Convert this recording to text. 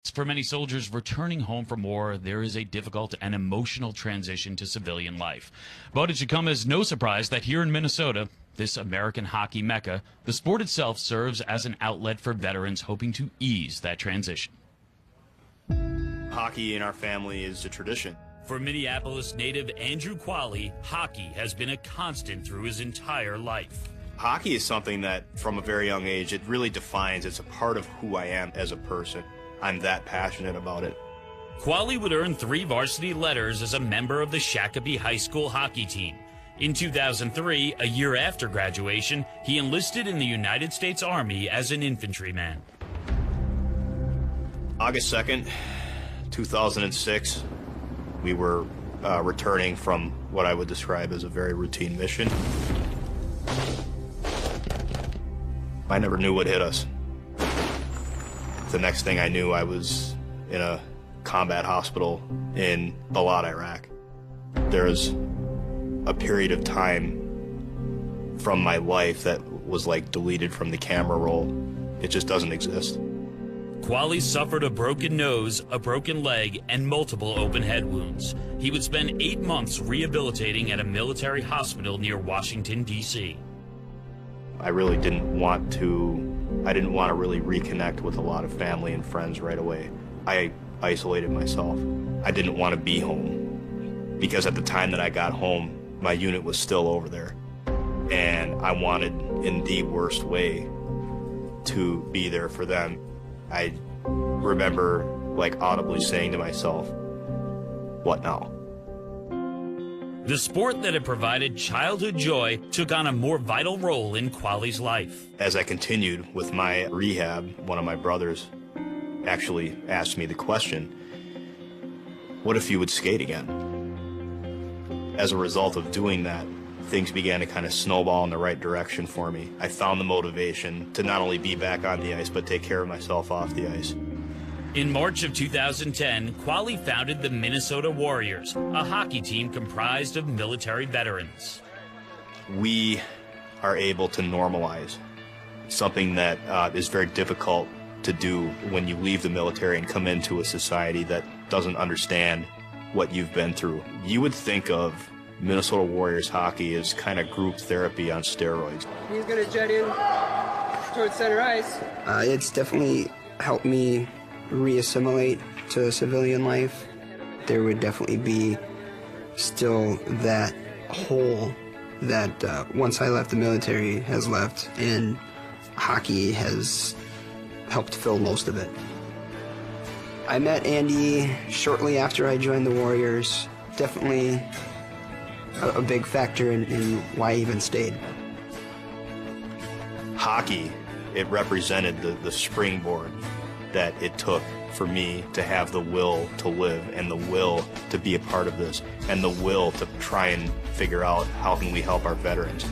For many soldiers returning home from war, there is a difficult and emotional transition to civilian life. But it should come as no surprise that here in Minnesota, this American hockey mecca, the sport itself serves as an outlet for veterans hoping to ease that transition. Hockey in our family is a tradition. For Minneapolis native Andrew Qualley, hockey has been a constant through his entire life. Hockey is something that, from a very young age, it really defines. It's a part of who I am as a person. I'm that passionate about it. Qualley would earn 3 varsity letters as a member of the Shakopee High School hockey team. In 2003, a year after graduation, he enlisted in the United States Army as an infantryman. August 2nd, 2006, we were returning from what I would describe as a very routine mission. I never knew what hit us. The next thing I knew, I was in a combat hospital in Balad, Iraq. There was a period of time from my life that was like deleted from the camera roll. It just doesn't exist. Qualley suffered a broken nose, a broken leg, and multiple open head wounds. He would spend 8 months rehabilitating at a military hospital near Washington, D.C. I really didn't want to really reconnect with a lot of family and friends right away. I isolated myself. I didn't want to be home because at the time that I got home, my unit was still over there. And I wanted, in the worst way, to be there for them. I remember like audibly saying to myself, what now? The sport that had provided childhood joy took on a more vital role in Qualley's life. As I continued with my rehab, one of my brothers actually asked me the question, what if you would skate again? As a result of doing that, things began to kind of snowball in the right direction for me. I found the motivation to not only be back on the ice, but take care of myself off the ice. In March of 2010, Qualley founded the Minnesota Warriors, a hockey team comprised of military veterans. We are able to normalize something that is very difficult to do when you leave the military and come into a society that doesn't understand what you've been through. You would think of Minnesota Warriors hockey as kind of group therapy on steroids. He's going to jet in towards center ice. It's definitely helped me reassimilate to civilian life. There would definitely be still that hole that once I left the military has left, and hockey has helped fill most of it. I met Andy shortly after I joined the Warriors. Definitely a big factor in why I even stayed. Hockey, it represented the springboard that it took for me to have the will to live and the will to be a part of this and the will to try and figure out how can we help our veterans.